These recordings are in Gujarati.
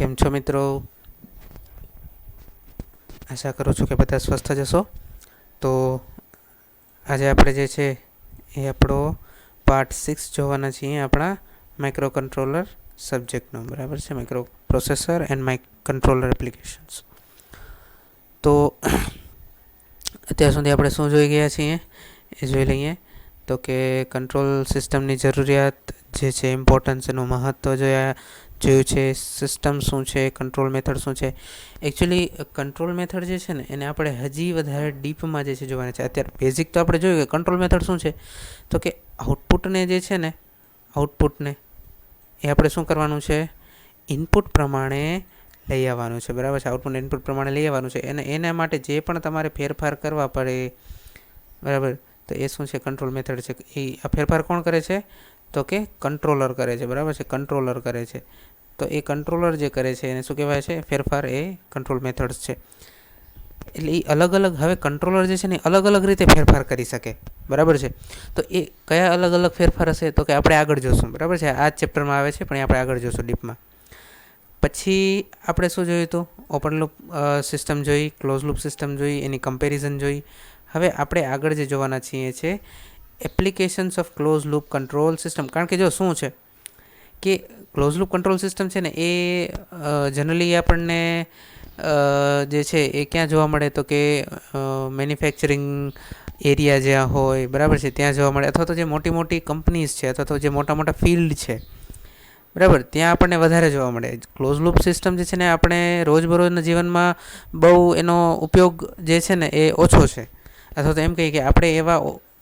કેમ છો મિત્રો? આશા કરું છું કે બધા સ્વસ્થ જ હશો. તો આજે આપણે જે છે એ આપણો પાર્ટ 6 જોવાના છીએ આપણા માઇક્રો કંટ્રોલર સબ્જેક્ટનો, બરાબર છે, micro processor and controller applications. તો અત્યાર સુધી આપણે શું જોઈ ગયા છીએ એ જોઈ લઈએ. તો કે કંટ્રોલ સિસ્ટમની જરૂરિયાત જે છે, ઇમ્પોર્ટન્સ, એનું મહત્ત્વ જોયું છે, સિસ્ટમ શું છે, કંટ્રોલ મેથડ શું છે. એકચ્યુઅલી કંટ્રોલ મેથડ જે છે ને એને આપણે હજી વધારે ડીપમાં જે છે જોવાના છે. અત્યારે બેઝિક તો આપણે જોયું કે કંટ્રોલ મેથડ શું છે, તો કે આઉટપુટને જે છે ને આઉટપુટને એ આપણે શું કરવાનું છે, ઇનપુટ પ્રમાણે લઈ આવવાનું છે, બરાબર છે. આઉટપુટ ઇનપુટ પ્રમાણે લઈ આવવાનું છે અને એના માટે જે પણ તમારે ફેરફાર કરવા પડે, બરાબર, તો એ શું છે, કંટ્રોલ મેથડ છે. એ આ ફેરફાર કોણ કરે છે, તો કે કંટ્રોલર કરે છે, બરાબર છે, કંટ્રોલર કરે છે. તો એ કંટ્રોલર જે કરે છે એને શું કહેવાય છે, ફેરફાર, એ કંટ્રોલ મેથડ્સ છે. એટલે એ અલગ અલગ, હવે કંટ્રોલર જે છે ને અલગ અલગ રીતે ફેરફાર કરી શકે, બરાબર છે. તો એ કયા અલગ અલગ ફેરફાર હશે, તો કે આપણે આગળ જોશું, બરાબર છે. આ જ ચેપ્ટરમાં આવે છે પણ એ આપણે આગળ જોશું ડીપમાં. પછી આપણે શું જોયું હતું, ઓપન લૂપ સિસ્ટમ જોઈ, ક્લોઝ લૂપ સિસ્ટમ જોઈ, એની કમ્પેરિઝન જોઈ. હવે આપણે આગળ જે જોવાના છીએ છે applications of close loop control system. કારણ કે જો શું છે કે ક્લોઝ લૂપ કંટ્રોલ સિસ્ટમ છે ને એ જનરલી આપણને જે છે એ ક્યાં જોવા મળે, તો કે મેન્યુફેક્ચરિંગ એરિયા જ્યાં હોય, બરાબર છે, ત્યાં જોવા મળે, અથવા તો જે મોટી મોટી કંપનીઝ છે, અથવા તો જે મોટા મોટા ફિલ્ડ છે, બરાબર, ત્યાં આપણને વધારે જોવા મળે. ક્લોઝ લૂપ સિસ્ટમ જે છે ને આપણે રોજબરોજના જીવનમાં બહુ એનો ઉપયોગ જે છે ને એ ઓછો છે. અથવા તો એમ કહીએ કે આપણે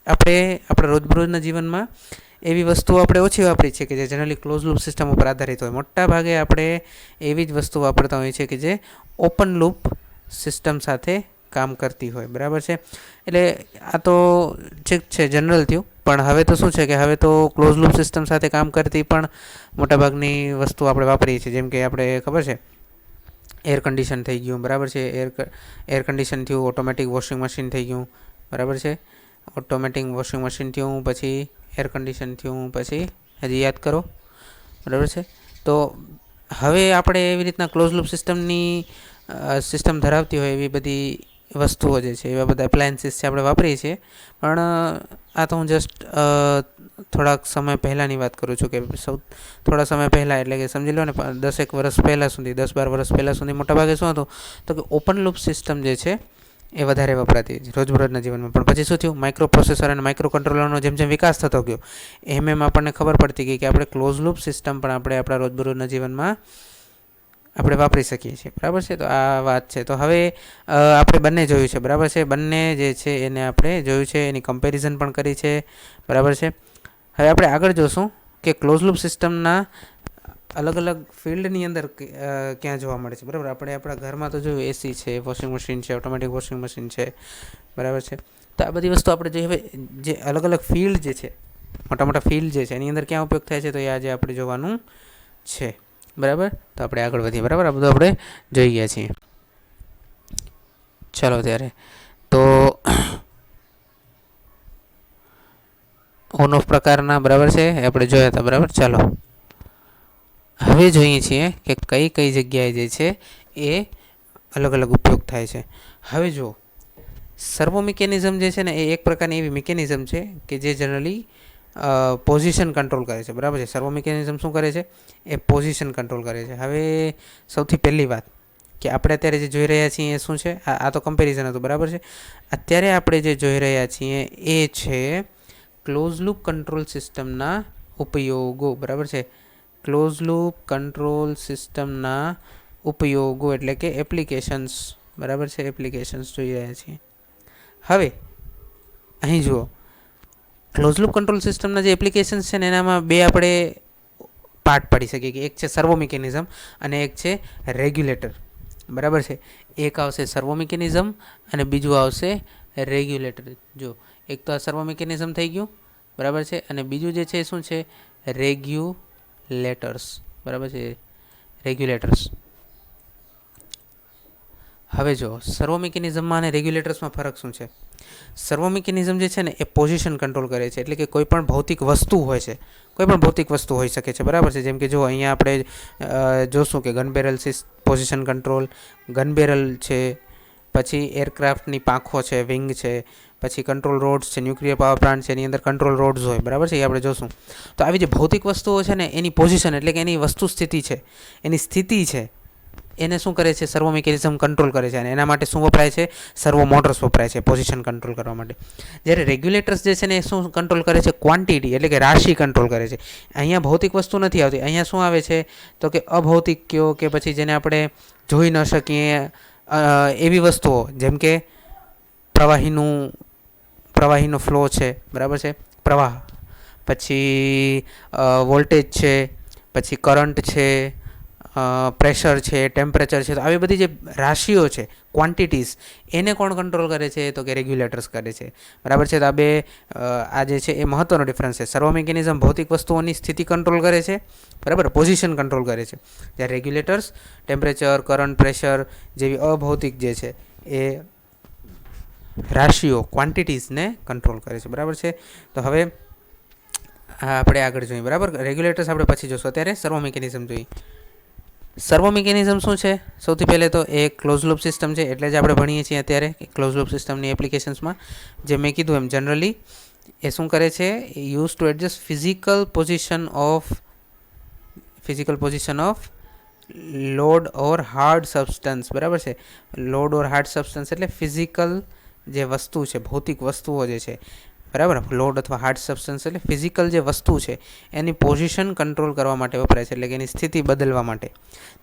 આપણા રોજબરોજના જીવનમાં એવી વસ્તુઓ આપણે ઓછી વાપરી છે કે જે જનરલી ક્લોઝ લૂપ સિસ્ટમ ઉપર આધારિત હોય. મોટા ભાગે આપણે એવી જ વસ્તુ વાપરતા હોઈએ છીએ કે જે ઓપન લૂપ સિસ્ટમ સાથે કામ કરતી હોય, બરાબર છે. એટલે આ તો ઠીક છે, જનરલ થયું. પણ હવે તો શું છે કે હવે તો ક્લોઝ લૂપ સિસ્ટમ સાથે કામ કરતી પણ મોટાભાગની વસ્તુ આપણે વાપરીએ છીએ. જેમ કે આપણે ખબર છે એર કન્ડિશન થઈ ગયું, બરાબર છે, એર કન્ડિશન થયું, ઓટોમેટિક વોશિંગ મશીન થઈ ગયું, બરાબર છે, ઓટોમેટિક વોશિંગ મશીન થયું, પછી એર કન્ડિશન થયું, પછી હજી યાદ કરો, બરાબર છે. તો હવે આપણે એવી રીતના ક્લોઝ લૂપ સિસ્ટમ ધરાવતી હોય એવી બધી વસ્તુઓ જે છે, એવા બધા એપ્લાયન્સીસ છે આપણે વાપરીએ છીએ. પણ આ તો હું જસ્ટ થોડાક સમય પહેલાંની વાત કરું છું, કે થોડા સમય પહેલાં, એટલે કે સમજી લો ને 10-1 વર્ષ પહેલાં સુધી, 10-12 વર્ષ પહેલાં સુધી મોટાભાગે શું હતું, તો કે ઓપન લૂપ સિસ્ટમ જે છે એ વધારે વપરાતી રોજબરોજના જીવનમાં. પણ પછી શું થયું, માઇક્રો પ્રોસેસર અને માઇક્રો કંટ્રોલરનો જેમ જેમ વિકાસ થતો ગયો એમ આપણને ખબર પડતી ગઈ કે આપણે ક્લોઝ લૂપ સિસ્ટમ પણ આપણે આપણા રોજબરોજના જીવનમાં આપણે વાપરી શકીએ છીએ, બરાબર છે. તો આ વાત છે. તો હવે આપણે બંને જોયું છે, બરાબર છે, બંને જે છે એને આપણે જોયું છે, એની કમ્પેરિઝન પણ કરી છે, બરાબર છે. હવે આપણે આગળ જોશું કે ક્લોઝ લૂપ સિસ્ટમના અલગ અલગ ફિલ્ડની અંદર ક્યાં જોવા મળે છે, બરાબર. આપણે આપણા ઘરમાં તો જોયું એસી છે, વોશિંગ મશીન છે, ઓટોમેટિક વોશિંગ મશીન છે, બરાબર છે. તો આ બધી વસ્તુ આપણે જોઈએ. હવે જે અલગ અલગ ફિલ્ડ જે છે, મોટા મોટા ફિલ્ડ જે છે એની અંદર ક્યાં ઉપયોગ થાય છે, તો એ આજે આપણે જોવાનું છે, બરાબર. તો આપણે આગળ વધીએ, બરાબર. આ બધું આપણે જોઈ ગયા છીએ. ચાલો ત્યારે તો ઓન ઓફ પ્રકારના, બરાબર છે, આપણે જોયા હતા, બરાબર. ચાલો હવે જોઈએ છીએ કે કઈ કઈ જગ્યાએ જે છે એ અલગ અલગ ઉપયોગ થાય છે. હવે જુઓ, સર્વો મિકેનિઝમ જે છે ને એ એક પ્રકારની એવી મિકેનિઝમ છે કે જે જનરલી પોઝિશન કંટ્રોલ કરે છે, બરાબર છે. સર્વો મિકેનિઝમ શું કરે છે, એ પોઝિશન કંટ્રોલ કરે છે. હવે સૌથી પહેલી વાત કે આપણે અત્યારે જે જોઈ રહ્યા છીએ એ શું છે, આ તો કમ્પેરિઝન હતું, બરાબર છે. અત્યારે આપણે જે જોઈ રહ્યા છીએ એ છે ક્લોઝ લૂપ કંટ્રોલ સિસ્ટમના ઉપયોગો, બરાબર છે. ક્લોઝ લૂપ કંટ્રોલ સિસ્ટમના ઉપયોગો એટલે કે એપ્લિકેશન્સ, બરાબર છે, એપ્લિકેશન્સ જોઈ રહ્યા છીએ. હવે અહીં જુઓ, ક્લોઝ લૂપ કંટ્રોલ સિસ્ટમના જે એપ્લિકેશન્સ છે ને એનામાં બે આપણે પાર્ટ પાડી શકીએ, કે એક છે સર્વો મિકેનિઝમ અને એક છે રેગ્યુલેટર, બરાબર છે. એક આવશે સર્વો મિકેનિઝમ અને બીજું આવશે રેગ્યુલેટર. જો એક તો આ સર્વો મિકેનિઝમ થઈ ગયું, બરાબર છે, અને બીજું જે છે શું છે, રેગ્યુલેટર્સ, બરાબર છે, રેગ્યુલેટર્સ. હવે જો સર્વો મિકેનિઝમમાં અને રેગ્યુલેટર્સમાં ફરક શું છે? સર્વો મિકેનિઝમ જે છે ને એ પોઝિશન કંટ્રોલ કરે છે, એટલે કે કોઈ પણ ભૌતિક વસ્તુ હોય છે, કોઈ પણ ભૌતિક વસ્તુ હોઈ શકે છે, બરાબર છે. જેમ કે જો અહીંયા આપણે જોશું કે gun barrel position control, gun barrel છે, પછી એરક્રાફ્ટની પાંખો છે, વિંગ છે, પછી કંટ્રોલ રોડ્સ છે, ન્યુક્લિયર પાવર પ્લાન્ટ છે, એની અંદર કંટ્રોલ રોડ્સ હોય, બરાબર છે, એ આપણે જોશું. તો આવી જે ભૌતિક વસ્તુઓ છે ને એની પોઝિશન એટલે કે એની વસ્તુ સ્થિતિ છે, એની સ્થિતિ છે, એને શું કરે છે? સર્વો મિકેનિઝમ કંટ્રોલ કરે છે. અને એના માટે શું વપરાય છે? સર્વો મોટર્સ વપરાય છે પોઝિશન કંટ્રોલ કરવા માટે. જ્યારે રેગ્યુલેટર્સ જે છે ને એ શું કંટ્રોલ કરે છે? ક્વોન્ટિટી એટલે કે રાશિ કંટ્રોલ કરે છે. અહીંયા ભૌતિક વસ્તુ નથી આવતી, અહીંયા શું આવે છે તો કે અભૌતિક કયો કે પછી જેને આપણે જોઈ ન શકીએ એવી વસ્તુઓ, જેમ કે પ્રવાહીનો ફ્લો છે, બરાબર છે, પ્રવાહ, પછી વોલ્ટેજ છે, પછી કરંટ છે, પ્રેશર છે, ટેમ્પરેચર છે. તો આવી બધી જે રાશિઓ છે, ક્વોન્ટિટીઝ, એને કોણ કંટ્રોલ કરે છે? તો કે રેગ્યુલેટર્સ કરે છે, બરાબર છે. તો આ જે છે એ મહત્ત્વનો ડિફરન્સ છે. સર્વો મિકેનિઝમ ભૌતિક વસ્તુઓની સ્થિતિ કંટ્રોલ કરે છે, બરાબર, પોઝિશન કંટ્રોલ કરે છે, જ્યારે રેગ્યુલેટર્સ ટેમ્પરેચર, કરંટ, પ્રેશર જેવી અભૌતિક જે છે એ રાશિઓ, ક્વોન્ટિટીઝને કંટ્રોલ કરે છે, બરાબર છે. તો હવે આપણે આગળ જોઈએ, બરાબર. રેગ્યુલેટર્સ આપણે પછી જોશું, અત્યારે સર્વો મિકેનિઝમ જોઈએ. સર્વો મિકેનિઝમ શું છે? સૌથી પહેલાં તો એ ક્લોઝ લૂપ સિસ્ટમ છે, એટલે જ આપણે ભણીએ છીએ અત્યારે ક્લોઝ લૂપ સિસ્ટમની એપ્લિકેશન્સમાં. જે મેં કીધું એમ જનરલી એ શું કરે છે? Use to adjust physical position off load or hard substance, બરાબર છે. લોડ ઓર હાર્ડ સબસ્ટન્સ એટલે ફિઝિકલ જે વસ્તુ છે, ભૌતિક વસ્તુઓ જે છે, બરાબર. લોડ અથવા હાર્ડ સબસ્ટન્સ એટલે ફિઝિકલ જે વસ્તુ છે એની પોઝિશન કંટ્રોલ કરવા માટે વપરાય છે, એટલે કે એની સ્થિતિ બદલવા માટે.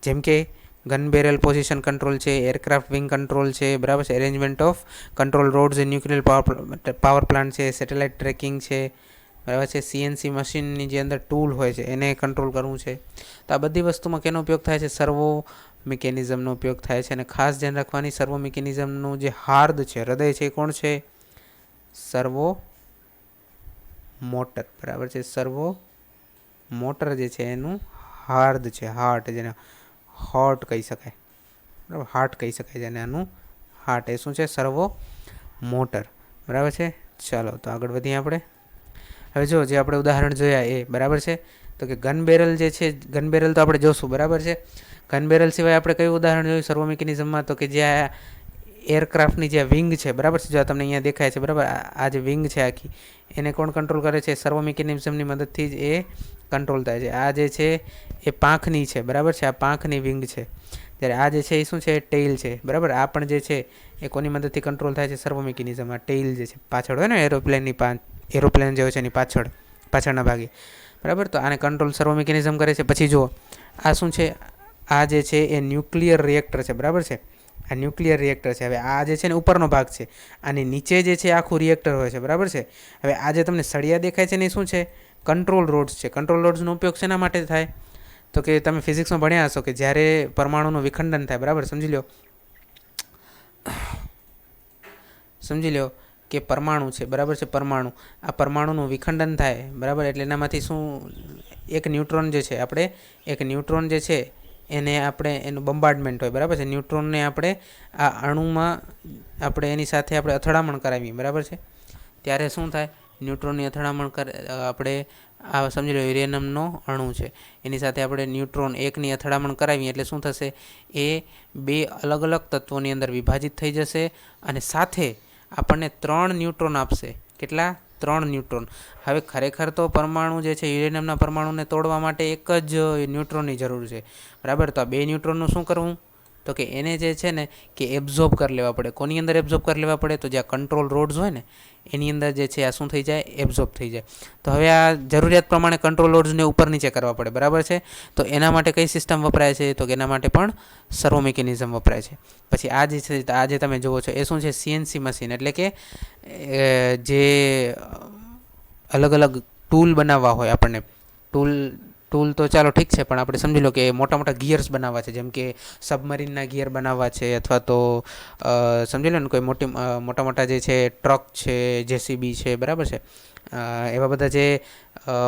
જેમ કે ગન બેરલ પોઝિશન કંટ્રોલ છે, એરક્રાફ્ટ વિંગ કંટ્રોલ છે, બરાબર છે, arrangement of control rods in nuclear power plant છે, સેટેલાઇટ ટ્રેકિંગ છે, બરાબર છે, CNC મશીનની જે અંદર ટૂલ હોય છે એને કંટ્રોલ કરવું છે. તો આ બધી વસ્તુમાં કેનો ઉપયોગ થાય છે? સર્વો મિકેનિઝમનો ઉપયોગ થાય છે. અને ખાસ ધ્યાન રાખવાની, સર્વો મિકેનિઝમનું જે હાર્દ છે, હૃદય છે, એ કોણ છે? સર્વો મોટર, બરાબર છે. સર્વો મોટર જે છે એનું હાર્દ છે, હાર્ટ, જેને હાર્ટ કહી શકાય, બરાબર, હાર્ટ કહી શકાય જેને, આનું હાર્ટ એ શું છે? સર્વો મોટર, બરાબર છે. ચાલો તો આગળ વધીએ આપણે. હવે જો જે આપણે ઉદાહરણ જોયા એ, બરાબર છે, તો કે ગન બેરલ જે છે, ગન બેરલ તો આપણે જોશું, બરાબર છે. ગન બેરલ સિવાય આપણે કયું ઉદાહરણ જોયું સર્વો મિકેનિઝમમાં? તો કે જે એરક્રાફ્ટની જે વિંગ છે, બરાબર છે, જો તમને અહીંયા દેખાય છે, બરાબર, આ જે વિંગ છે આખી, એને કોણ કંટ્રોલ કરે છે? સર્વો મિકેનિઝમની મદદથી જ એ કંટ્રોલ થાય છે. આ જે છે એ પાંખની છે, બરાબર છે, આ પાંખની વિંગ છે. જ્યારે આ જે છે એ શું છે? ટેઇલ છે, બરાબર. આ પણ જે છે એ કોની મદદથી કંટ્રોલ થાય છે? સર્વો મિકેનિઝમ. આ ટેઇલ જે છે પાછળ હોય ને એરોપ્લેન જે હોય છે એની પાછળના ભાગે, બરાબર. તો આને કંટ્રોલ સર્વો મિકેનિઝમ કરે છે. પછી જુઓ આ શું છે? આ જે છે એ ન્યુક્લિયર રિએક્ટર છે, બરાબર છે. આ ન્યુક્લિયર રિએક્ટર છે. હવે આ જે છે ને ઉપરનો ભાગ છે, આની નીચે જે છે આખું રિએક્ટર હોય છે, બરાબર છે. હવે આ જે તમને સળિયા દેખાય છે ને એ શું છે? કંટ્રોલ રોડ્સ છે. કંટ્રોલ રોડ્સનો ઉપયોગ શેના માટે થાય? તો કે તમે ફિઝિક્સમાં ભણ્યા હશો કે જ્યારે પરમાણુનું વિખંડન થાય, બરાબર, સમજી લો કે પરમાણુ છે, બરાબર છે, આ પરમાણુનું વિખંડન થાય, બરાબર, એટલે એનામાંથી શું એક ન્યુટ્રોન જે છે, એનું બંબાર્ડમેન્ટ હોય, બરાબર છે. ન્યુટ્રોનને આપણે આ અણુમાં આપણે એની સાથે આપણે અથડામણ કરાવીએ, બરાબર છે, ત્યારે શું થાય? ન્યુટ્રોનની અથડામણ આપણે આ સમજી લો યુરેનિયમનો અણુ છે, એની સાથે આપણે ન્યુટ્રોન એકની અથડામણ કરાવીએ એટલે શું થશે? એ બે અલગ અલગ તત્વોની અંદર વિભાજિત થઈ જશે અને સાથે આપણને 3 ન્યુટ્રોન આપશે. કેટલા? 3 ન્યુટ્રોન. હવે ખરેખર તો પરમાણુ જે છે, યુરેનિયમના પરમાણુને તોડવા માટે એક જ ન્યુટ્રોનની જરૂર છે, બરાબર. તો આ 2 ન્યુટ્રોનનું શું કરવું? તો કે એને જે છે ને કે એબ્ઝોર્બ કરી લેવા પડે. કોની અંદર એબ્ઝોર્બ કરી લેવા પડે? તો જે આ કંટ્રોલ રોડ્સ હોય ને એની અંદર જે છે આ શું થઈ જાય? એબ્ઝોર્બ થઈ જાય. તો હવે આ જરૂરિયાત પ્રમાણે કંટ્રોલ રોડ્સને ઉપર નીચે કરવા પડે, બરાબર છે. તો એના માટે કઈ સિસ્ટમ વપરાય છે? તો કે એના માટે પણ સર્વો મિકેનિઝમ વપરાય છે. પછી આ જે છે, આ જે તમે જુઓ છો એ શું છે? CNC મશીન, એટલે કે જે અલગ અલગ ટૂલ બનાવવા હોય આપણને, ટૂલ તો ચાલો ઠીક છે, પણ આપણે સમજી લો કે મોટા મોટા ગિયર્સ બનાવવા છે, જેમ કે સબમરીનના ગિયર બનાવવા છે, અથવા તો સમજી લો ને કોઈ મોટા મોટા જે છે ટ્રક છે, JCB છે, બરાબર છે, એવા બધા જે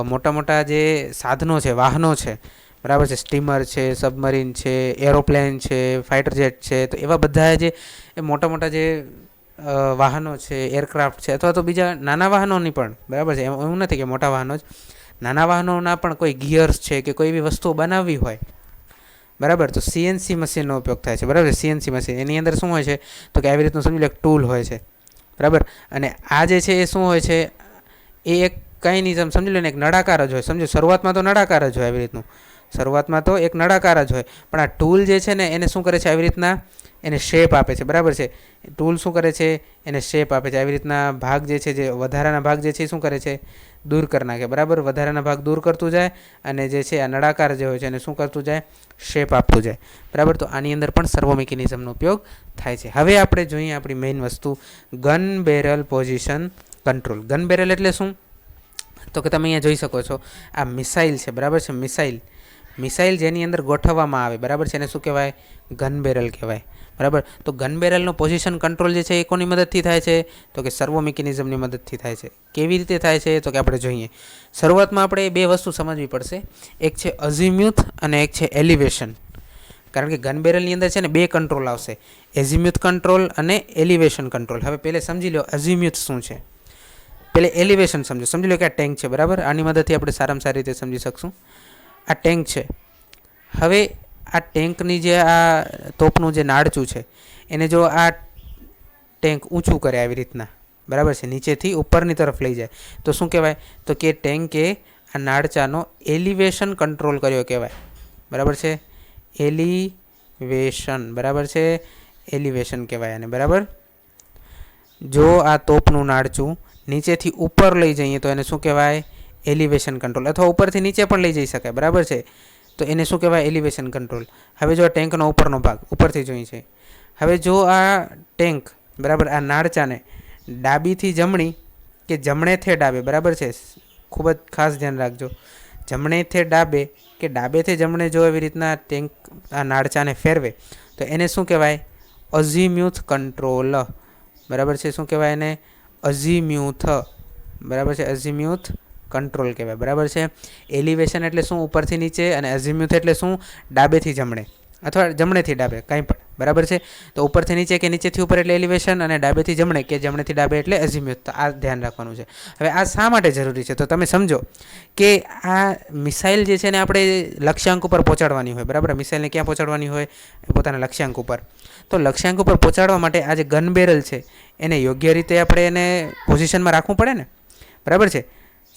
મોટા મોટા જે સાધનો છે, વાહનો છે, બરાબર છે. સ્ટીમર છે, સબમરીન છે, એરોપ્લેન છે, ફાઇટર જેટ છે. તો એવા બધા જે મોટા મોટા જે વાહનો છે, એરક્રાફ્ટ છે, અથવા તો બીજા નાના વાહનોની પણ, બરાબર છે, એવું નથી કે મોટા વાહનો જ, નાના વાહનોના પણ કોઈ ગિયર્સ છે કે કોઈ એવી વસ્તુઓ બનાવવી હોય, બરાબર, તો સીએનસી મશીનનો ઉપયોગ થાય છે. બરાબર, સીએનસી મશીન એની અંદર શું હોય છે તો કે આવી રીતનું સમજી લો એક ટૂલ હોય છે. બરાબર, અને આ જે છે એ શું હોય છે, એ એક કંઈ નહીં, સમજી લો ને એક નળાકાર જ હોય. સમજો, શરૂઆતમાં તો નળાકાર જ હોય, આવી રીતનું શરૂઆતમાં તો એક નળાકાર જ હોય, પણ આ ટૂલ જે છે ને એને શું કરે છે, આવી રીતના એને શેપ આપે છે. બરાબર છે, ટૂલ શું કરે છે, એને શેપ આપે છે. આવી રીતના ભાગ જે છે, જે વધારાના ભાગ જે છે એ શું કરે છે, દૂર કરી નાખે. બરાબર, વધારાના ભાગ દૂર કરતું જાય અને જે છે આ નળાકાર જે હોય છે એને શું કરતું જાય, શેપ આપતું જાય. બરાબર, તો આની અંદર પણ સર્વો મિકેનિઝમનો ઉપયોગ થાય છે. હવે આપણે જોઈએ આપણી મેઇન વસ્તુ, gun barrel position control. Gun barrel એટલે શું, તો કે તમે અહીંયા જોઈ શકો છો આ મિસાઇલ છે. બરાબર છે, મિસાઇલ જેની અંદર ગોઠવવામાં આવે, બરાબર છે, એને શું કહેવાય, ગન બેરલ કહેવાય. બરાબર, તો ગન બેરલનો પોઝિશન કંટ્રોલ જે છે એ કોની મદદથી થાય છે, તો કે સર્વો મિકેનિઝમની મદદથી થાય છે. કેવી રીતે થાય છે, તો કે આપણે જોઈએ. શરૂઆતમાં આપણે બે વસ્તુ સમજવી પડશે, એક છે અઝીમ્યુથ અને એક છે એલિવેશન. કારણ કે ગન બેરલની અંદર છે ને બે કંટ્રોલ આવશે, એઝીમ્યુથ કંટ્રોલ અને એલિવેશન કંટ્રોલ. હવે પહેલે સમજી લો અઝીમ્યુથ શું છે, પહેલે એલિવેશન સમજી લો કે આ ટેન્ક છે. બરાબર, આની મદદથી આપણે સારામાં સારી રીતે સમજી શકશું. આ ટેન્ક છે. હવે આ ટેન્કની જે આ તોપનું જે નાળચું છે એને જો આ ટેન્ક ઊંચું કરે આવી રીતના, બરાબર છે, નીચેથી ઉપરની તરફ લઈ જાય તો શું કહેવાય, તો કે ટેન્કે આ નાળચાનો એલિવેશન કંટ્રોલ કર્યો કહેવાય. બરાબર છે, એલિવેશન. બરાબર છે, એલિવેશન કહેવાય આને. બરાબર, જો આ તોપનું નાળચું નીચેથી ઉપર લઈ જઈએ તો એને શું કહેવાય, એલિવેશન કંટ્રોલ. અથવા ઉપરથી નીચે પણ લઈ જઈ શકાય. બરાબર છે, તો એને શું કહેવાય, એલિવેશન કંટ્રોલ. હવે જો આ ટેન્કનો ઉપરનો ભાગ ઉપરથી જોઈએ છે, હવે જો આ ટેન્ક, બરાબર, આ નાળચાને ડાબીથી જમણી કે જમણેથી ડાબે, બરાબર છે, ખૂબ જ ખાસ ધ્યાન રાખજો, જમણેથી ડાબે કે ડાબેથી જમણે જો એવી રીતના ટેન્ક આ નાળચાને ફેરવે તો એને શું કહેવાય, અઝીમ્યુથ કંટ્રોલ. બરાબર છે, શું કહેવાય એને, અઝીમ્યુથ. બરાબર છે, અઝીમ્યુથ કંટ્રોલ કહેવાય. બરાબર છે, એલિવેશન એટલે શું, ઉપરથી નીચે, અને અઝીમ્યુથ એટલે શું, ડાબેથી જમણે અથવા જમણેથી ડાબે, કંઈ પણ. બરાબર છે, તો ઉપરથી નીચે કે નીચેથી ઉપર એટલે એલિવેશન, અને ડાબેથી જમણે કે જમણેથી ડાબે એટલે અઝીમ્યુથ. તો આ ધ્યાન રાખવાનું છે. હવે આ શા માટે જરૂરી છે, તો તમે સમજો કે આ મિસાઇલ જે છે ને આપણે લક્ષ્યાંક ઉપર પહોંચાડવાની હોય. બરાબર, મિસાઇલને ક્યાં પહોંચાડવાની હોય, પોતાના લક્ષ્યાંક ઉપર. તો લક્ષ્યાંક ઉપર પહોંચાડવા માટે આ જે ગન બેરલ છે એને યોગ્ય રીતે આપણે એને પોઝિશનમાં રાખવું પડે ને. બરાબર છે,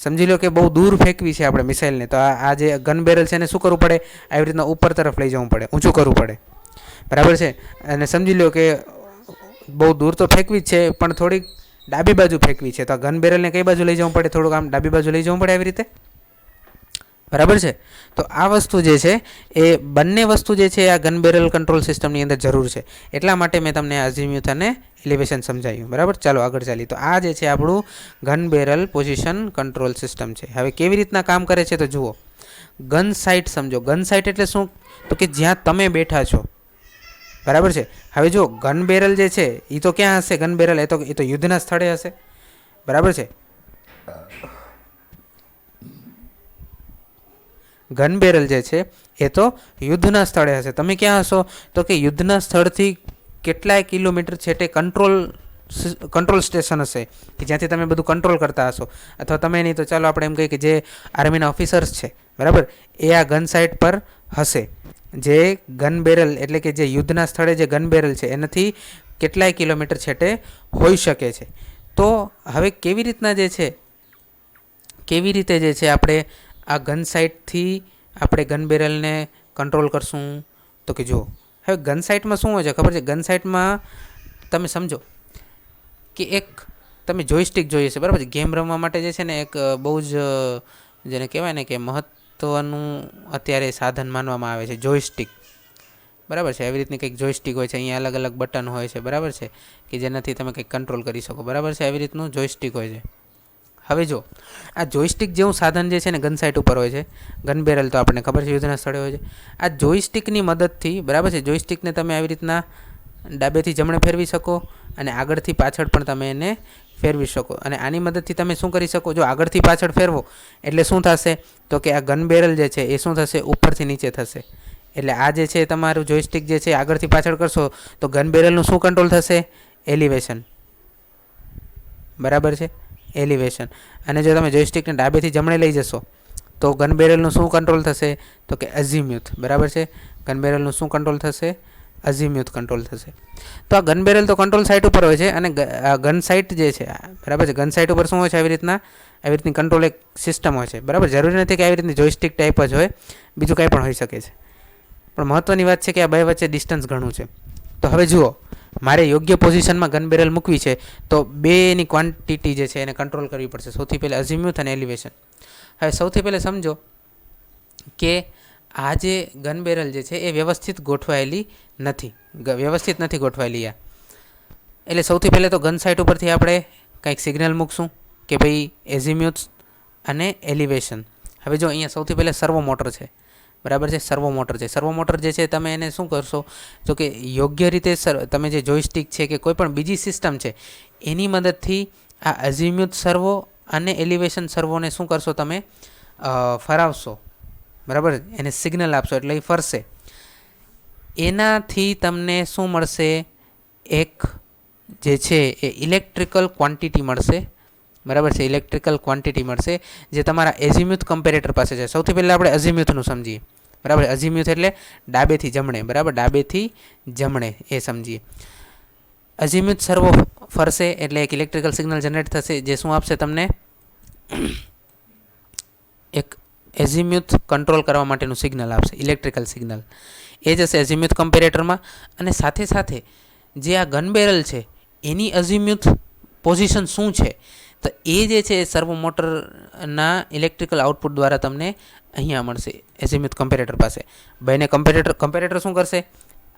સમજી લો કે બહુ દૂર ફેંકવી છે આપણે મિસાઇલને, તો આ જે ગન બેરલ છે એને શું કરવું પડે, આવી રીતના ઉપર તરફ લઈ જવું પડે, ઊંચું કરવું પડે. બરાબર છે, અને સમજી લો કે બહુ દૂર તો ફેંકવી જ છે પણ થોડીક ડાબી બાજુ ફેંકવી છે, તો ગન બેરલને કઈ બાજુ લઈ જવું પડે, થોડુંક આમ ડાબી બાજુ લઈ જવું પડે આવી રીતે. બરાબર છે, તો આ વસ્તુ જે છે એ બંને વસ્તુ જે છે આ ગન બેરલ કંટ્રોલ સિસ્ટમની અંદર જરૂર છે. એટલા માટે મેં તમને અઝીમ્યુથ અને એલિવેશન સમજાવ્યું. બરાબર, ચાલો આગળ ચાલી. તો આ જે છે આપણું gun barrel position control system છે. હવે કેવી રીતના કામ કરે છે તો જુઓ, ગન સાઇટ સમજો. ગન સાઇટ એટલે શું, તો કે જ્યાં તમે બેઠા છો. બરાબર છે, હવે જો ગન બેરલ જે છે એ તો ક્યાં હશે, ગન બેરલ એ તો યુદ્ધના સ્થળે હશે. બરાબર છે, ગન બેરલ જે છે એ તો યુદ્ધના સ્થળે હશે. તમે ક્યાં હશો, તો કે યુદ્ધના સ્થળથી કેટલાય કિલોમીટર છેટે કંટ્રોલ સ્ટેશન હશે કે જ્યાંથી તમે બધું કંટ્રોલ કરતા હશો. અથવા તમે નહીં તો ચાલો આપણે એમ કહીએ કે જે આર્મીના ઓફિસર્સ છે, બરાબર, એ આ ગન સાઇટ પર હશે. જે ગન બેરલ એટલે કે જે યુદ્ધના સ્થળે જે ગન બેરલ છે એનાથી કેટલાય કિલોમીટર છેટે હોઈ શકે છે. તો હવે કેવી રીતના જે છે, કેવી રીતે જે છે આપણે આ ગન સાઇટથી આપણે ગન બેરલને કંટ્રોલ કરશું, તો કે જુઓ, હવે ગન સાઇટમાં શું હોય છે ખબર છે, ગન સાઇટમાં તમે સમજો કે એક તમે જોયસ્ટિક જોઈએ છે. બરાબર છે, ગેમ રમવા માટે જે છે ને એક બહુ જ જેને કહેવાય ને કે મહત્ત્વનું અત્યારે સાધન માનવામાં આવે છે, જોયસ્ટિક. બરાબર છે, એવી રીતની કંઈક જોયસ્ટિક હોય છે, અહીંયા અલગ અલગ બટન હોય છે. બરાબર છે, કે જેનાથી તમે કંઈક કંટ્રોલ કરી શકો. બરાબર છે, એવી રીતનું જોયસ્ટિક હોય છે. હવે જો આ જોયસ્ટિક જેવું સાધન જે છે ને ગન સાઇટ ઉપર હોય છે, ગન બેરલ તો આપણને ખબર છે યુદ્ધના સ્થળે હોય છે. આ જોયસ્ટિકની મદદથી, બરાબર છે, જોયસ્ટિકને તમે આવી રીતના ડાબેથી જમણે ફેરવી શકો અને આગળથી પાછળ પણ તમે એને ફેરવી શકો. અને આની મદદથી તમે શું કરી શકો, જો આગળથી પાછળ ફેરવો એટલે શું થશે તો કે આ ગન બેરલ જે છે એ શું થશે, ઉપરથી નીચે થશે. એટલે આ જે છે તમારું જોયસ્ટિક જે છે આગળથી પાછળ કરશો તો ગન બેરલનું શું કંટ્રોલ થશે, એલિવેશન. બરાબર છે, એલિવેશન. અને જો તમે જોયસ્ટિકને ડાબેથી જમણે લઈ જશો તો ગન બેરલનું શું કંટ્રોલ થશે તો કે અઝીમ્યુથ. બરાબર છે, ગન બેરલનું શું કંટ્રોલ થશે, અઝીમ્યુથ કંટ્રોલ થશે. તો આ ગન બેરલ તો કંટ્રોલ સાઇટ ઉપર હોય છે અને ગન સાઇટ જે છે, બરાબર છે, ગન સાઇટ ઉપર શું હોય છે, આવી રીતની કંટ્રોલ એક સિસ્ટમ હોય છે. બરાબર, જરૂરી નથી કે આવી રીતની જોયસ્ટિક ટાઈપ જ હોય, બીજું કંઈ પણ હોઈ શકે છે. પણ મહત્ત્વની વાત છે કે આ બે વચ્ચે ડિસ્ટન્સ ઘણું છે. તો હવે જુઓ, મારે યોગ્ય પોઝિશનમાં ગન બેરલ મૂકવી છે તો બેની ક્વોન્ટિટી જે છે એને કંટ્રોલ કરવી પડશે. સૌથી પહેલાં અઝીમ્યુથ અને એલિવેશન. હવે સૌથી પહેલાં સમજો કે આ જે ગન બેરલ જે છે એ વ્યવસ્થિત ગોઠવાયેલી નથી, વ્યવસ્થિત નથી ગોઠવાયેલી આ. એટલે સૌથી પહેલાં તો ગન સાઇટ ઉપરથી આપણે કંઈક સિગ્નલ મૂકશું કે ભાઈ એઝીમ્યુથ અને એલિવેશન. હવે જો અહીંયા સૌથી પહેલાં સર્વો મોટર છે. બરાબર છે, સર્વો મોટર છે. સર્વો મોટર જે છે તમે એને શું કરશો તો કે યોગ્ય રીતે તમે જે જોયસ્ટિક છે કે કોઈ પણ બીજી સિસ્ટમ છે એની મદદથી આ અઝીમ્યુથ સર્વો અને એલિવેશન સર્વોને શું કરશો, તમે ફરાવશો. બરાબર, એને સિગ્નલ આપશો એટલે એ ફરશે. એનાથી તમને શું મળશે, એક જે છે એ ઇલેક્ટ્રિકલ ક્વોન્ટિટી મળશે. બરાબર છે, ઇલેક્ટ્રિકલ ક્વોન્ટિટી મળશે જે તમારા એઝીમ્યુથ કમ્પેરેટર પાસે છે. સૌથી પહેલાં આપણે અઝીમ્યુથનું સમજીએ. બરાબર, અઝીમ્યુથ એટલે ડાબેથી જમણે. બરાબર, ડાબેથી જમણે એ સમજીએ. અઝીમ્યુથ સર્વો ફરશે એટલે એક ઇલેક્ટ્રિકલ સિગ્નલ જનરેટ થશે જે શું આપશે તમને, એક એઝીમ્યુથ કંટ્રોલ કરવા માટેનું સિગ્નલ આપશે, ઇલેક્ટ્રિકલ સિગ્નલ. એ જશે એઝીમ્યુથ કમ્પેરેટરમાં. અને સાથે સાથે જે આ ગન બેરલ છે એની અઝીમ્યુથ પોઝિશન શું છે તો એ જે છે એ સર્વો મોટરના ઇલેક્ટ્રિકલ આઉટપુટ દ્વારા તમને અહીંયા મળશે એઝીમ્યુથ કમ્પેરેટર પાસે. બેને કમ્પેરેટર શું કરશે,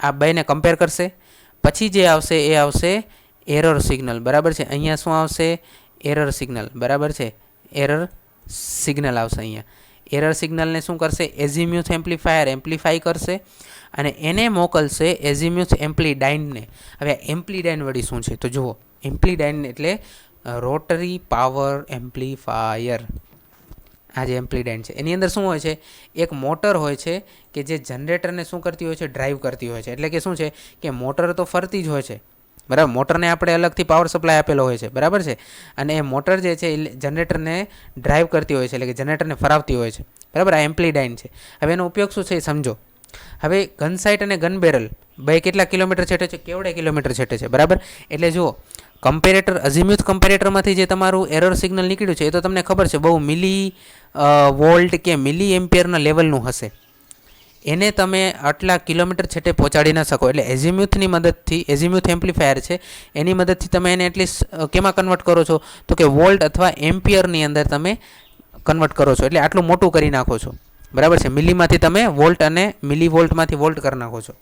આ બેને કમ્પેર કરશે. પછી જે આવશે એ આવશે એરર સિગ્નલ. બરાબર છે, અહીંયા શું આવશે, એરર સિગ્નલ. બરાબર છે, એરર સિગ્નલ આવશે અહીંયા. એરર સિગ્નલને શું કરશે, એઝીમ્યુથ એમ્પ્લીફાય કરશે અને એને મોકલશે એઝીમ્યુથ એમ્પ્લીડાઇનને. હવે એમ્પ્લીડાઇન વળી શું છે તો જુઓ, એમ્પ્લીડાઇન એટલે રોટરી પાવર એમ્પ્લીફાયર. આ જે એમ્પ્લીડાઇન છે એની અંદર શું હોય છે, એક મોટર હોય છે કે જે જનરેટરને શું કરતી હોય છે, ડ્રાઈવ કરતી હોય છે. એટલે કે શું છે કે મોટર તો ફરતી જ હોય છે. બરાબર, મોટરને આપણે અલગથી પાવર સપ્લાય આપેલો હોય છે. બરાબર છે, અને એ મોટર જે છે એ જનરેટરને ડ્રાઈવ કરતી હોય છે, એટલે કે જનરેટરને ફરાવતી હોય છે. બરાબર, આ એમ્પ્લીડાઇન છે. હવે એનો ઉપયોગ શું છે એ સમજો. હવે ગન સાઇટ અને ગન બેરલ બે કેટલા કિલોમીટર છેટે છે, કેવડે કિલોમીટર છેટે છે. બરાબર, એટલે જુઓ, કમ્પેરેટર અઝીમ્યુથ કમ્પેરેટરમાંથી જે તમારું એરર સિગ્નલ નીકળ્યું છે એ તો તમને ખબર છે બહુ મિલી વોલ્ટ કે મિલી એમ્પિયરના લેવલનું હશે. એને તમે આટલા કિલોમીટર છેટે પહોંચાડી ન શકો. એટલે એઝીમ્યુથની મદદથી, એઝીમ્યુથ એમ્પ્લીફાયર છે એની મદદથી તમે એને એટલીસ્ટ કેમાં કન્વર્ટ કરો છો તો કે વોલ્ટ અથવા એમ્પિયરની અંદર તમે કન્વર્ટ કરો છો. એટલે આટલું મોટું કરી નાખો છો. બરાબર છે, મિલીમાંથી તમે વોલ્ટ અને મિલી વોલ્ટમાંથી વોલ્ટ કરી નાખો છો.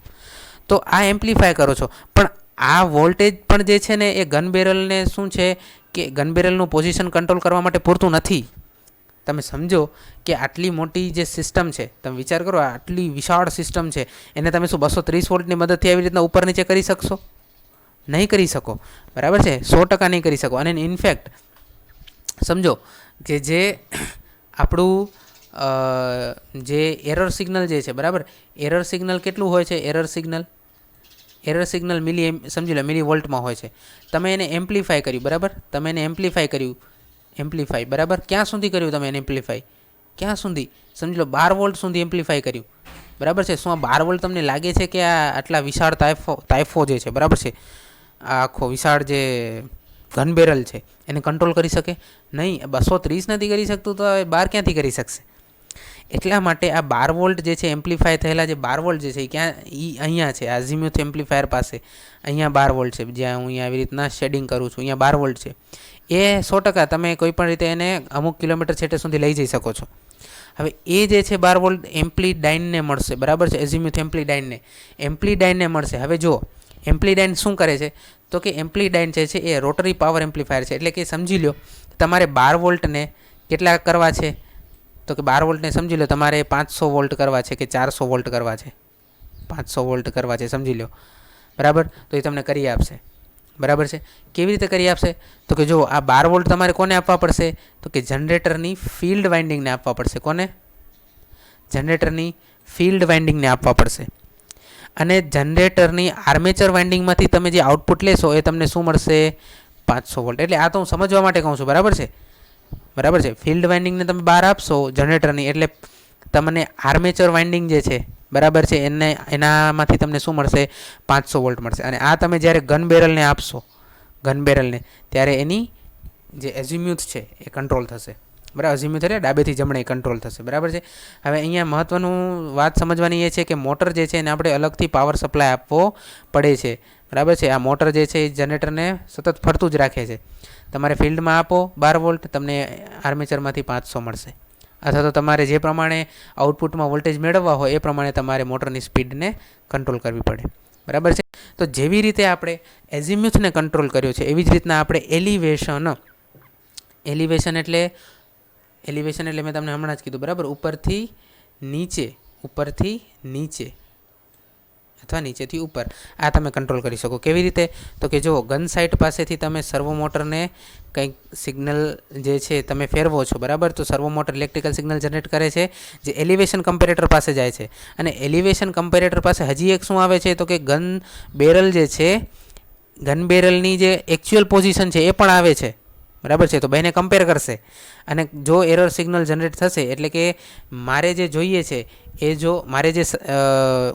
તો આ એમ્પ્લીફાય કરો છો. પણ આ વોલ્ટેજ પણ જે છે ને એ ગન બેરલને શું છે કે ગન બેરલનું પોઝિશન કંટ્રોલ કરવા માટે પૂરતું નથી. તમે સમજો કે આટલી મોટી જે સિસ્ટમ છે, તમે વિચાર કરો આટલી વિશાળ સિસ્ટમ છે એને તમે શું 230 વોલ્ટની મદદથી આવી રીતના ઉપર નીચે કરી શકશો? નહીં કરી શકો. બરાબર છે, 100% નહીં કરી શકો. અને ઇનફેક્ટ સમજો કે જે આપણું જે એરર સિગ્નલ જે છે, બરાબર, એરર સિગ્નલ કેટલું હોય છે, એરર સિગ્નલ સમજી લો મિલી વોલ્ટમાં હોય છે. તમે એને એમ્પ્લીફાય કર્યું. બરાબર, તમે એને એમ્પ્લીફાય બરાબર, ક્યાં સુધી કર્યું તમે એને એમ્પ્લીફાય, ક્યાં સુધી, સમજી લો 12 વોલ્ટ સુધી એમ્પ્લીફાય કર્યું. બરાબર છે, શું આ 12 વોલ્ટ તમને લાગે છે કે આ આટલા વિશાળ તાઇફો જે છે, બરાબર છે, આ આખો વિશાળ જે ગન બેરલ છે એને કંટ્રોલ કરી શકે? નહીં. 230 નથી કરી શકતું તો હવે 12 ક્યાંથી કરી શકશે? એટલા માટે આ 12 વોલ્ટ જે છે એમ્પ્લીફાય થયેલા જે 12 વોલ્ટ જે છે એ ક્યાં, અહીંયા છે અઝીમ્યુથ એમ્પ્લીફાયર પાસે. અહીંયા 12 વોલ્ટ છે, જ્યાં હું અહીંયા આવી રીતના શેડિંગ કરું છું, અહીંયા 12 વોલ્ટ છે. એ 100% તમે કોઈ પણ રીતે એને અમુક કિલોમીટર છેટે સુધી લઈ જઈ શકો છો. હવે એ જે છે 12 વોલ્ટ એમ્પ્લીડાઇનને મળશે. બરાબર છે, એઝીમ્યુથ એમ્પ્લીડાઇનને મળશે. હવે જુઓ, એમ્પ્લીડાઇન શું કરે છે તો કે એમ્પ્લીડાઇન જે છે એ રોટરી પાવર એમ્પ્લીફાયર છે. એટલે કે સમજી લો તમારે 12 વોલ્ટને કેટલા કરવા છે તો કે 12 વોલ્ટને સમજી લો તમારે 500 વોલ્ટ કરવા છે કે 400 વોલ્ટ કરવા છે, 500 વોલ્ટ કરવા છે સમજી લો. બરાબર. તો એ તમને કરી આપશે, બરાબર છે. કેવી રીતે કરી આપશે? તો કે જો આ 12 વોલ્ટ તમારે કોને આપવા પડશે? તો કે જનરેટરની ફિલ્ડ વાઇન્ડિંગને આપવા પડશે. કોને? જનરેટરની ફિલ્ડ વાઇન્ડિંગને આપવા પડશે. અને જનરેટરની આર્મેચર વાઇન્ડિંગમાંથી તમે જે આઉટપુટ લેશો એ તમને શું મળશે? 500 વોલ્ટ. એટલે આ તો હું સમજવા માટે કહું છું, બરાબર છે, બરાબર છે. ફિલ્ડ વાઇન્ડિંગને તમે 12 આપશો જનરેટરની, એટલે તમને આર્મેચર વાઇન્ડિંગ જે છે, બરાબર છે, એનામાંથી તમને શું મળશે? 500 વોલ્ટ મળશે. અને આ તમે જ્યારે ગન બેરલને આપશો, ગન બેરલને, ત્યારે એની જે એઝિમ્યુથ છે એ કંટ્રોલ થશે, બરાબર. અઝિમ્યુથ એટલે ડાબેથી જમણે કંટ્રોલ થશે, બરાબર છે. હવે અહીંયા મહત્ત્વનું વાત સમજવાની એ છે કે મોટર જે છે એને આપણે અલગથી પાવર સપ્લાય આપવો પડે છે, બરાબર છે. આ મોટર જે છે એ જનરેટરને સતત ફરતું જ રાખે છે. તમારે ફિલ્ડમાં આપો 12 વોલ્ટ, તમને આર્મેચરમાંથી 500 મળશે. અથવા તો તમારે જે પ્રમાણે આઉટપુટમાં વોલ્ટેજ મેળવવા હોય એ પ્રમાણે તમારે મોટરની સ્પીડને કંટ્રોલ કરવી પડે, બરાબર છે. તો જેવી રીતે આપણે એઝિમ્યુથને કંટ્રોલ કર્યો છે, એવી જ રીતના આપણે એલિવેશન એટલે મેં તમને હમણાં જ કીધું, બરાબર, ઉપરથી નીચે અથવા નીચેથી ઉપર, આ તમે કંટ્રોલ કરી શકો. કેવી રીતે? તો કે જો ગન સાઇટ પાસેથી તમે સર્વો મોટરને કંઈક સિગ્નલ જે છે તમે ફેરવો છો, બરાબર. તો સર્વો મોટર ઇલેક્ટ્રિકલ સિગ્નલ જનરેટ કરે છે, જે એલિવેશન કમ્પેરેટર પાસે જાય છે. અને એલિવેશન કમ્પેરેટર પાસે હજી એક શું આવે છે? તો કે ગન બેરલ જે છે, ગન બેરલની જે એકચ્યુઅલ પોઝિશન છે એ પણ આવે છે, બરાબર છે. તો બેને કમ્પેર કરશે. અને જો એરર સિગ્નલ જનરેટ થશે, એટલે કે મારે જે જોઈએ છે એ, જો મારે જે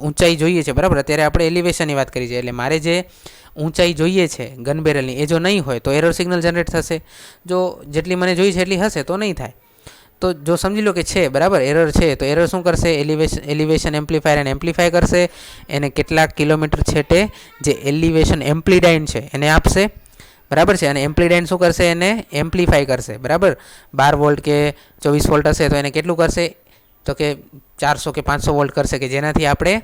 ઊંચાઈ જોઈએ છે, બરાબર, અત્યારે આપણે એલિવેશનની વાત કરી છે, એટલે મારે જે ઊંચાઈ જોઈએ છે ગન બેરલની, એ જો નહીં હોય તો એરર સિગ્નલ જનરેટ થશે. જો જેટલી મને જોઈએ છે એટલી હશે તો નહીં થાય. તો જો સમજી લો કે છે, બરાબર, એરર છે, તો એરર શું કરશે? એલિવેશન એમ્પ્લીફાયર એને એમ્પ્લીફાય કરશે. એને કેટલાક કિલોમીટર છેટે જે એલિવેશન એમ્પ્લીડાઇન છે એને આપશે, બરાબર છે. અને એમ્પ્લીડાઇન શું કરશે? એને એમ્પ્લીફાય કરશે, બરાબર. 12 વોલ્ટ કે 24 વોલ્ટ હશે તો એને કેટલું કરશે? તો કે 400 કે 500 વોલ્ટ કરશે, કે જેનાથી આપણે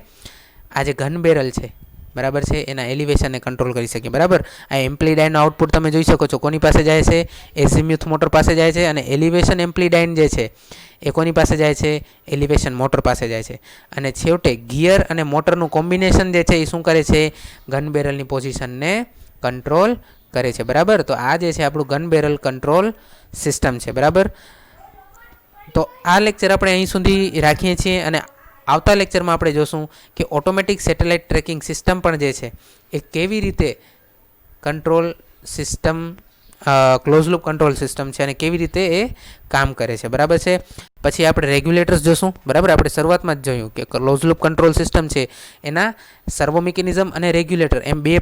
આ જે ગન બેરલ છે, બરાબર છે, એના એલિવેશનને કંટ્રોલ કરી શકીએ, બરાબર. આ એમ્પ્લીડાઇનનો આઉટપુટ તમે જોઈ શકો છો કોની પાસે જાય છે? એઝિમ્યુથ મોટર પાસે જાય છે. અને એલિવેશન એમ્પ્લીડાઇન જે છે એ કોની પાસે જાય છે? એલિવેશન મોટર પાસે જાય છે. અને છેવટે ગિયર અને મોટરનું કોમ્બિનેશન જે છે એ શું કરે છે? ગન બેરલની પોઝિશનને કંટ્રોલ કરે છે, બરાબર. તો આ જે છે આપણું ગન બેરલ કંટ્રોલ સિસ્ટમ છે, બરાબર. તો આ લેક્ચર આપણે અહીં સુધી રાખીએ છીએ. અને આવતા લેક્ચરમાં આપણે જોશું કે ઓટોમેટિક સેટેલાઇટ ટ્રેકિંગ સિસ્ટમ પણ જે છે એ કેવી રીતે control system, close loop control system છે, અને કેવી રીતે એ કામ કરે છે, બરાબર છે. પછી આપણે રેગ્યુલેટર્સ જોશું, બરાબર. આપણે શરૂઆતમાં જ જોયું કે ક્લોઝ લૂપ કંટ્રોલ સિસ્ટમ છે એના સર્વો મિકેનિઝમ અને રેગ્યુલેટર એમ બે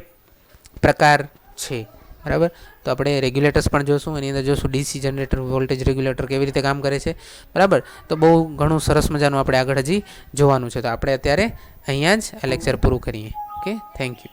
પ્રકાર છે, બરાબર. તો આપણે રેગ્યુલેટર્સ પણ જોશું. એની અંદર જોશું ડીસી જનરેટર વોલ્ટેજ રેગ્યુલેટર કેવી રીતે કામ કરે છે, બરાબર. તો બહુ ઘણું સરસ મજાનું આપણે આગળ હજી જોવાનું છે. તો આપણે અત્યારે અહીંયા જ આ લેક્ચર પૂરું કરીએ. Okay, thank you.